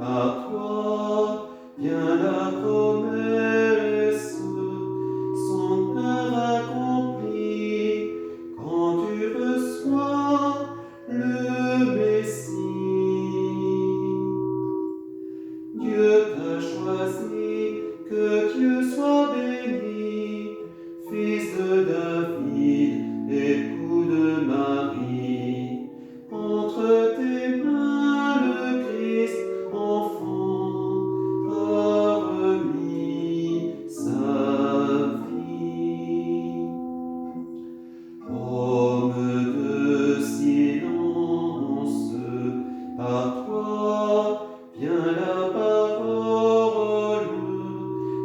Par toi vient la promesse, son œuvre accomplie, quand tu reçois le Messie. Dieu t'a choisi, que Dieu soit béni, fils de David, époux de Marie. Entre tes mains le Christ, enfant, a remis sa vie. Homme de silence, par toi vient la parole,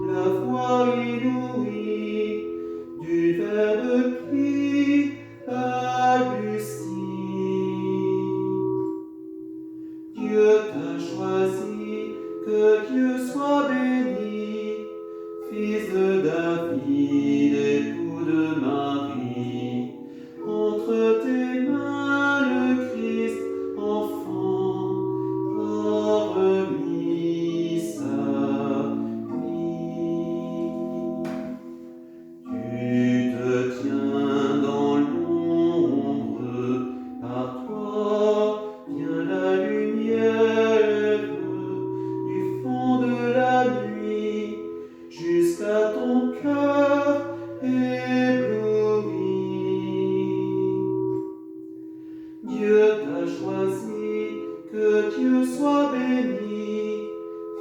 la voix inouïe du Verbe qui balbutie. Dieu t'a choisi, que Dieu soit béni, fils de David, époux de Marie. Entre tes mains le Christ, enfant, a remis sa vie. Tu te tiens dans l'ombre, par toi vient la lumière du fond de la nuit jusqu'à ton cœur ébloui. Dieu t'a choisi, que Dieu soit béni,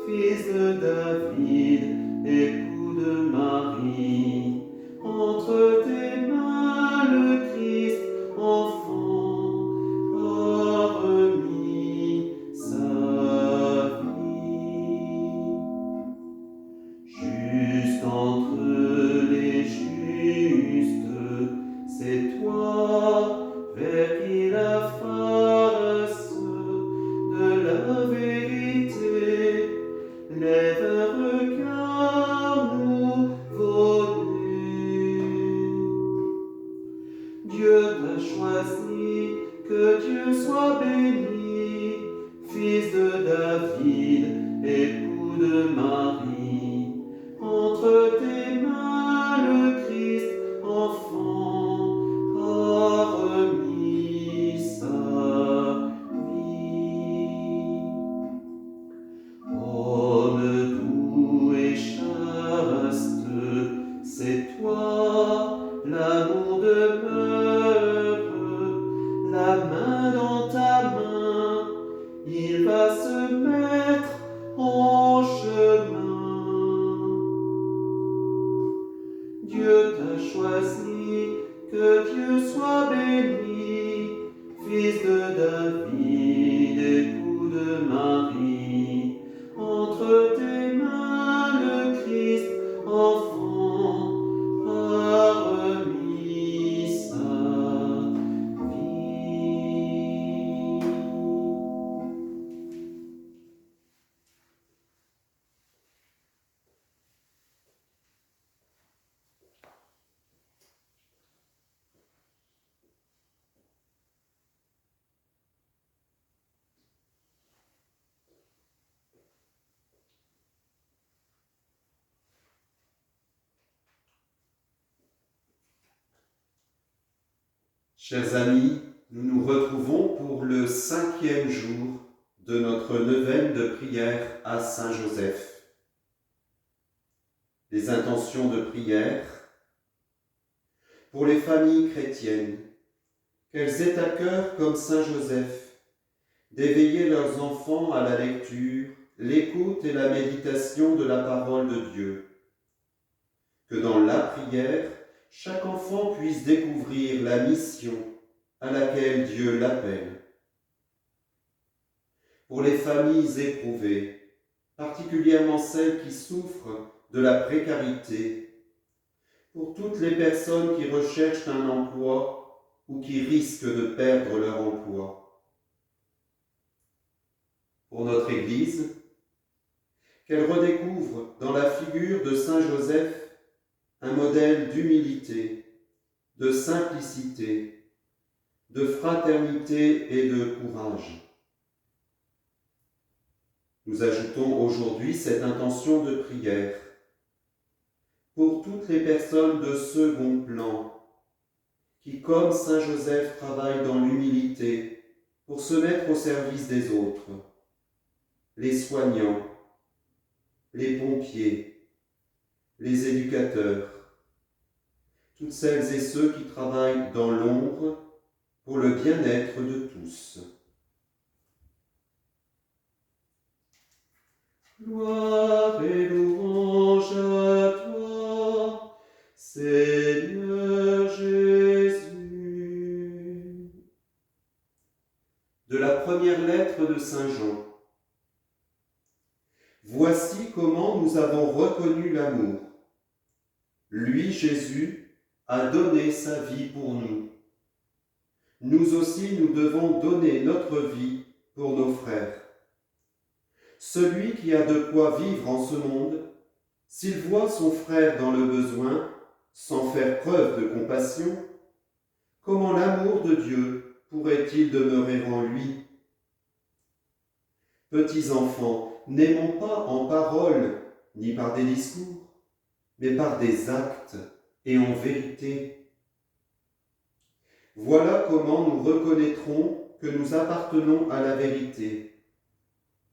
fils de David, époux de Marie. Entre tes mains le Christ, enfant, a remis sa vie. Juste entre les justes, c'est toi vers qui la face de la vérité lève un regard nouveau-né. Dieu t'a choisi, que Dieu soit béni, fils de David, époux de Marie. Entre tes mains le Christ, enfant, a remis sa vie. Homme doux et chaste, c'est toi, l'amour demeure, la main dans ta main, il va se mettre en chemin. Dieu t'a choisi, que Dieu soit béni, fils de David, époux de Marie. Entre tes mains le Christ, enfant, a remis sa vie. Chers amis, nous nous retrouvons pour le 5e jour de notre neuvaine de prière à Saint Joseph. Les intentions de prière pour les familles chrétiennes, qu'elles aient à cœur, comme Saint Joseph, d'éveiller leurs enfants à la lecture, l'écoute et la méditation de la parole de Dieu. Que dans la prière, chaque enfant puisse découvrir la mission à laquelle Dieu l'appelle. Pour les familles éprouvées, particulièrement celles qui souffrent de la précarité, pour toutes les personnes qui recherchent un emploi ou qui risquent de perdre leur emploi. Pour notre Église, qu'elle redécouvre dans la figure de Saint Joseph un modèle d'humilité, de simplicité, de fraternité et de courage. Nous ajoutons aujourd'hui cette intention de prière pour toutes les personnes de second plan qui, comme Saint Joseph, travaillent dans l'humilité pour se mettre au service des autres, les soignants, les pompiers, les éducateurs, toutes celles et ceux qui travaillent dans l'ombre pour le bien-être de tous. Gloire et louange à toi, Seigneur Jésus. De la première lettre de Saint Jean. Voici comment nous avons reconnu l'amour. Lui, Jésus, a donné sa vie pour nous. Nous aussi, nous devons donner notre vie pour nos frères. Celui qui a de quoi vivre en ce monde, s'il voit son frère dans le besoin, sans faire preuve de compassion, comment l'amour de Dieu pourrait-il demeurer en lui? Petits enfants, n'aimons pas en parole ni par des discours, mais par des actes et en vérité. Voilà comment nous reconnaîtrons que nous appartenons à la vérité.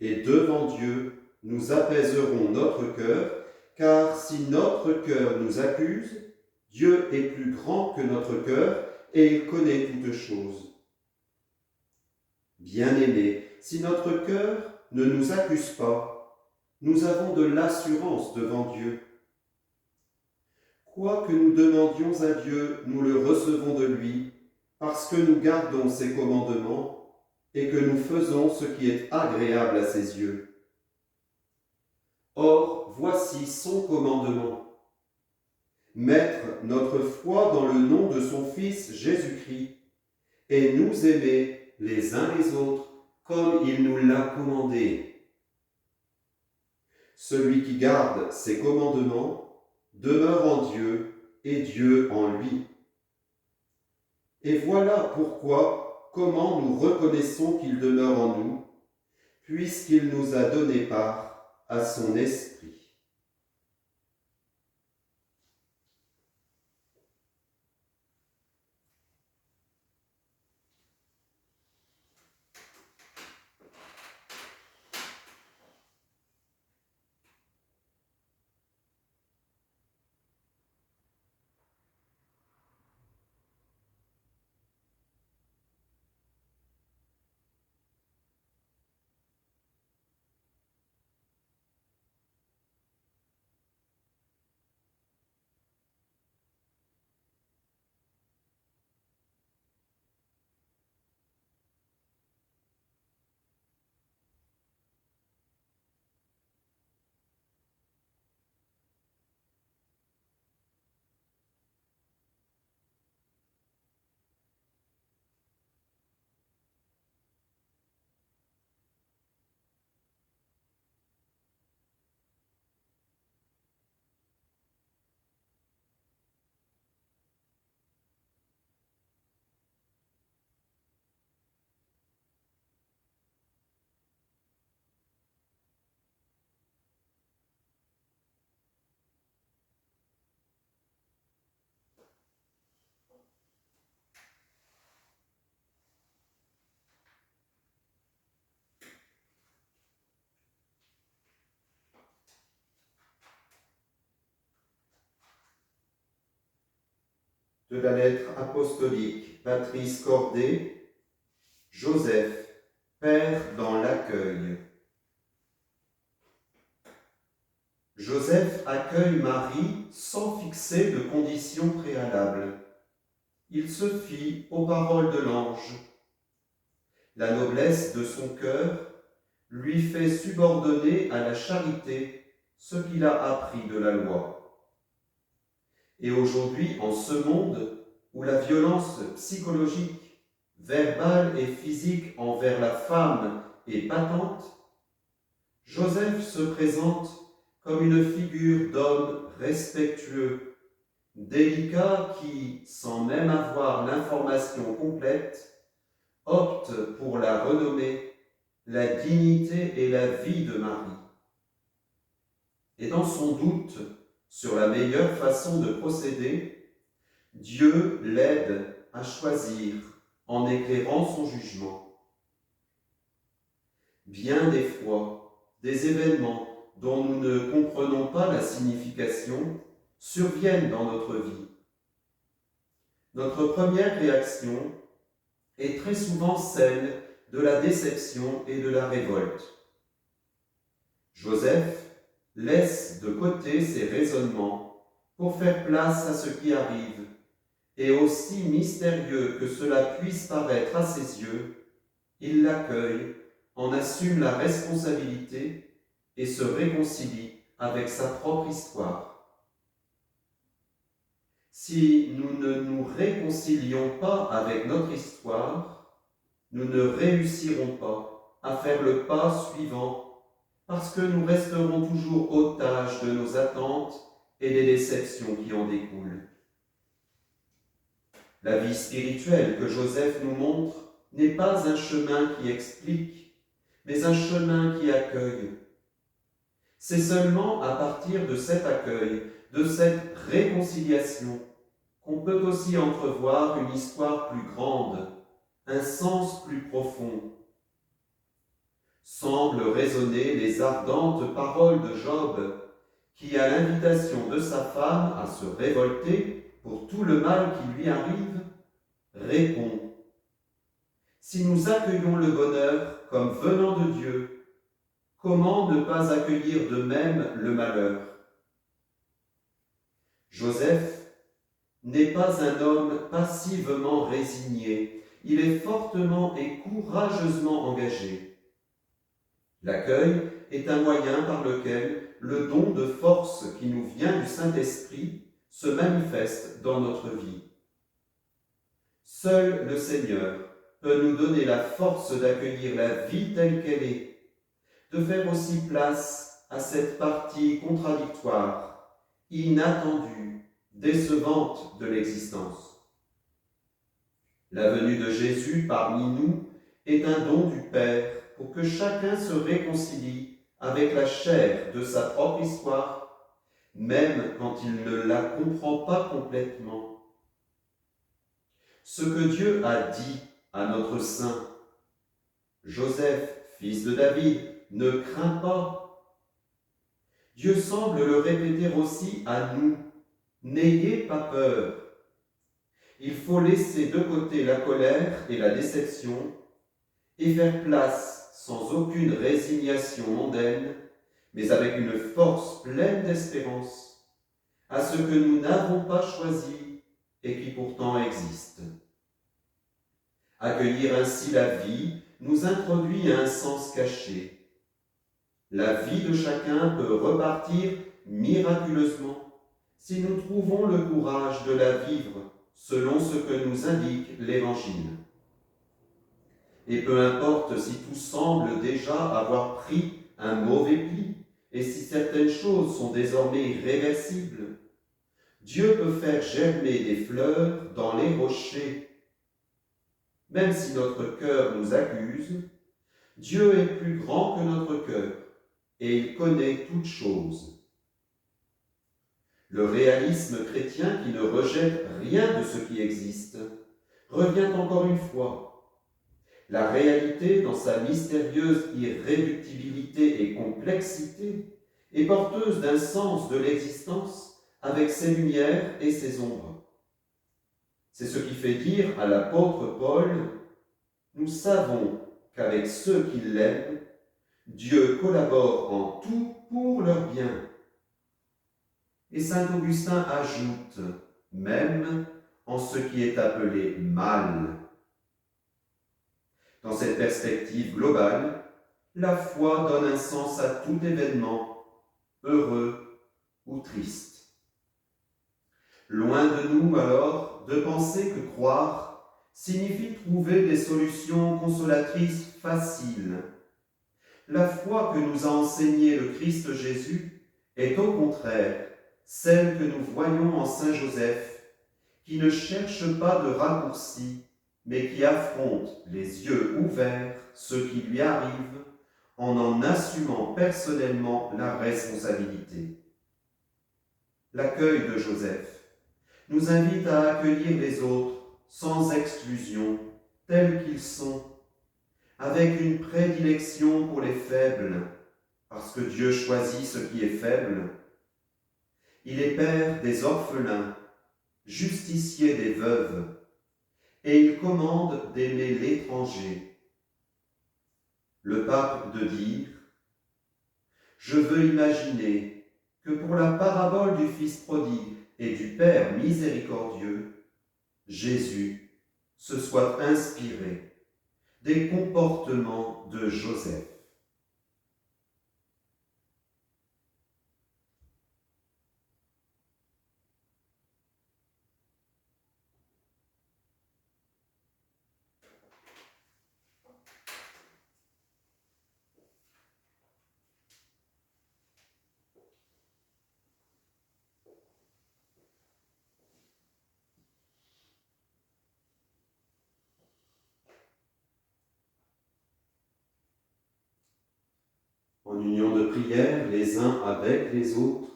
Et devant Dieu, nous apaiserons notre cœur, car si notre cœur nous accuse, Dieu est plus grand que notre cœur et il connaît toutes choses. Bien-aimés, si notre cœur ne nous accuse pas, nous avons de l'assurance devant Dieu. Quoi que nous demandions à Dieu, nous le recevons de lui, parce que nous gardons ses commandements et que nous faisons ce qui est agréable à ses yeux. Or, voici son commandement. Mettre notre foi dans le nom de son Fils Jésus-Christ et nous aimer les uns les autres comme il nous l'a commandé. Celui qui garde ses commandements demeure en Dieu et Dieu en lui. Et voilà comment nous reconnaissons qu'il demeure en nous, puisqu'il nous a donné part à son esprit. De la lettre apostolique Patrice Cordet, Joseph, Père dans l'accueil. Joseph accueille Marie sans fixer de conditions préalables. Il se fie aux paroles de l'ange. La noblesse de son cœur lui fait subordonner à la charité ce qu'il a appris de la loi. Et aujourd'hui, en ce monde où la violence psychologique, verbale et physique envers la femme est patente, Joseph se présente comme une figure d'homme respectueux, délicat qui, sans même avoir l'information complète, opte pour la renommée, la dignité et la vie de Marie. Et dans son doute sur la meilleure façon de procéder, Dieu l'aide à choisir en éclairant son jugement. Bien des fois, des événements dont nous ne comprenons pas la signification surviennent dans notre vie. Notre première réaction est très souvent celle de la déception et de la révolte. Joseph laisse de côté ses raisonnements pour faire place à ce qui arrive, et aussi mystérieux que cela puisse paraître à ses yeux, il l'accueille, en assume la responsabilité et se réconcilie avec sa propre histoire. Si nous ne nous réconcilions pas avec notre histoire, nous ne réussirons pas à faire le pas suivant parce que nous resterons toujours otages de nos attentes et des déceptions qui en découlent. La vie spirituelle que Joseph nous montre n'est pas un chemin qui explique, mais un chemin qui accueille. C'est seulement à partir de cet accueil, de cette réconciliation, qu'on peut aussi entrevoir une histoire plus grande, un sens plus profond. Semblent résonner les ardentes paroles de Job, qui, à l'invitation de sa femme à se révolter pour tout le mal qui lui arrive, répond : si nous accueillons le bonheur comme venant de Dieu, comment ne pas accueillir de même le malheur ? Joseph n'est pas un homme passivement résigné, il est fortement et courageusement engagé. L'accueil est un moyen par lequel le don de force qui nous vient du Saint-Esprit se manifeste dans notre vie. Seul le Seigneur peut nous donner la force d'accueillir la vie telle qu'elle est, de faire aussi place à cette partie contradictoire, inattendue, décevante de l'existence. La venue de Jésus parmi nous est un don du Père pour que chacun se réconcilie avec la chair de sa propre histoire, même quand il ne la comprend pas complètement. Ce que Dieu a dit à notre saint, Joseph, fils de David, ne crains pas. Dieu semble le répéter aussi à nous, n'ayez pas peur. Il faut laisser de côté la colère et la déception et faire place, sans aucune résignation mondaine, mais avec une force pleine d'espérance, à ce que nous n'avons pas choisi et qui pourtant existe. Accueillir ainsi la vie nous introduit à un sens caché. La vie de chacun peut repartir miraculeusement si nous trouvons le courage de la vivre selon ce que nous indique l'Évangile. Et peu importe si tout semble déjà avoir pris un mauvais pli et si certaines choses sont désormais irréversibles, Dieu peut faire germer des fleurs dans les rochers. Même si notre cœur nous accuse, Dieu est plus grand que notre cœur et il connaît toutes choses. Le réalisme chrétien qui ne rejette rien de ce qui existe revient encore une fois. La réalité, dans sa mystérieuse irréductibilité et complexité, est porteuse d'un sens de l'existence avec ses lumières et ses ombres. C'est ce qui fait dire à l'apôtre Paul : nous savons qu'avec ceux qui l'aiment, Dieu collabore en tout pour leur bien. Et saint Augustin ajoute : même en ce qui est appelé mal. Dans cette perspective globale, la foi donne un sens à tout événement, heureux ou triste. Loin de nous, alors, de penser que croire signifie trouver des solutions consolatrices faciles. La foi que nous a enseignée le Christ Jésus est au contraire celle que nous voyons en Saint Joseph, qui ne cherche pas de raccourcis, mais qui affronte les yeux ouverts ce qui lui arrive en assumant personnellement la responsabilité. L'accueil de Joseph nous invite à accueillir les autres sans exclusion, tels qu'ils sont, avec une prédilection pour les faibles, parce que Dieu choisit ce qui est faible. Il est père des orphelins, justicier des veuves, et il commande d'aimer l'étranger. Le pape de dire « Je veux imaginer que pour la parabole du Fils prodigue et du Père miséricordieux, Jésus se soit inspiré des comportements de Joseph. » En union de prière les uns avec les autres,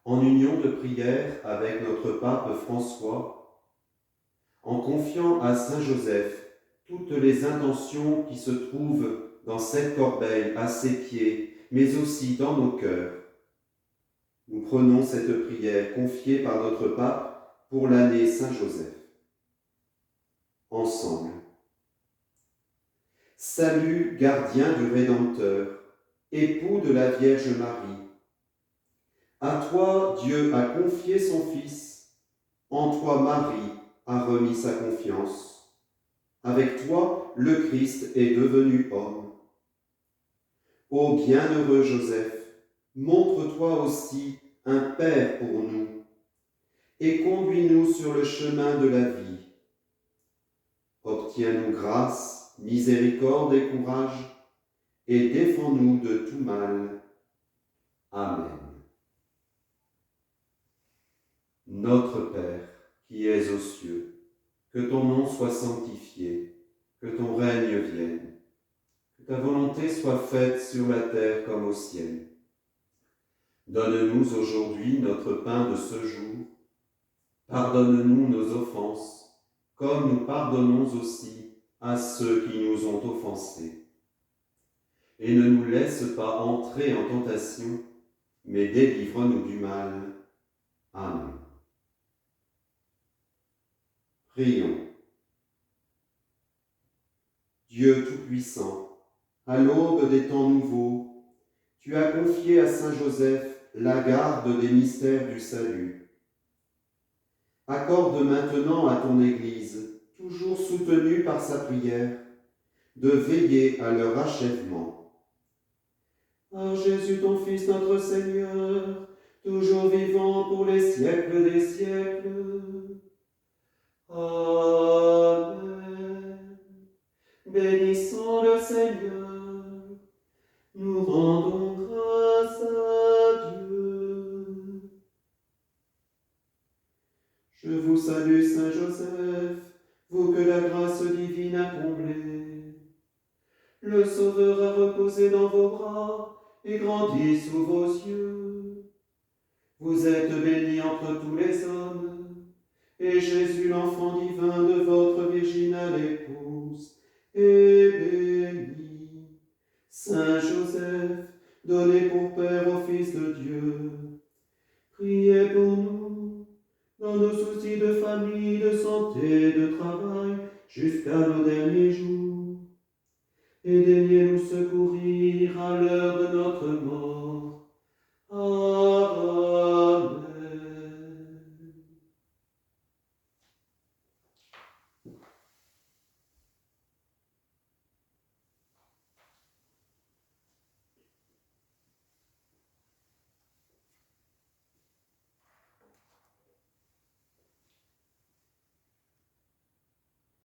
en union de prière avec notre pape François, en confiant à Saint Joseph toutes les intentions qui se trouvent dans cette corbeille à ses pieds, mais aussi dans nos cœurs. Nous prenons cette prière confiée par notre pape pour l'année Saint-Joseph. Ensemble. Salut, gardien du Rédempteur, époux de la Vierge Marie. À toi, Dieu a confié son Fils. En toi, Marie a remis sa confiance. Avec toi, le Christ est devenu homme. Ô bienheureux Joseph, montre-toi aussi un Père pour nous et conduis-nous sur le chemin de la vie. Obtiens-nous grâce, miséricorde et courage, et défends-nous de tout mal. Amen. Notre Père, qui es aux cieux, que ton nom soit sanctifié, que ton règne vienne, que ta volonté soit faite sur la terre comme au ciel. Donne-nous aujourd'hui notre pain de ce jour. Pardonne-nous nos offenses, comme nous pardonnons aussi à ceux qui nous ont offensés. Et ne nous laisse pas entrer en tentation, mais délivre-nous du mal. Amen. Prions. Dieu Tout-Puissant, à l'aube des temps nouveaux, tu as confié à Saint Joseph la garde des mystères du salut. Accorde maintenant à ton Église, toujours soutenue par sa prière, de veiller à leur achèvement. Par Jésus ton Fils notre Seigneur, toujours vivant pour les siècles des siècles. Amen. Bénissons le Seigneur, nous rendons grâce à Dieu. Je vous salue, Saint Joseph, vous que la grâce divine a comblé. Le Sauveur a reposé dans vos bras et grandi sous vos yeux. Vous êtes béni entre tous les hommes, et Jésus, l'enfant divin de votre virginale épouse, est béni. Saint Joseph, donné pour Père au Fils de Dieu, priez pour nous, dans nos soucis de famille, de santé, de travail, jusqu'à nos derniers jours. Et daignez nous secourir à l'heure de notre mort.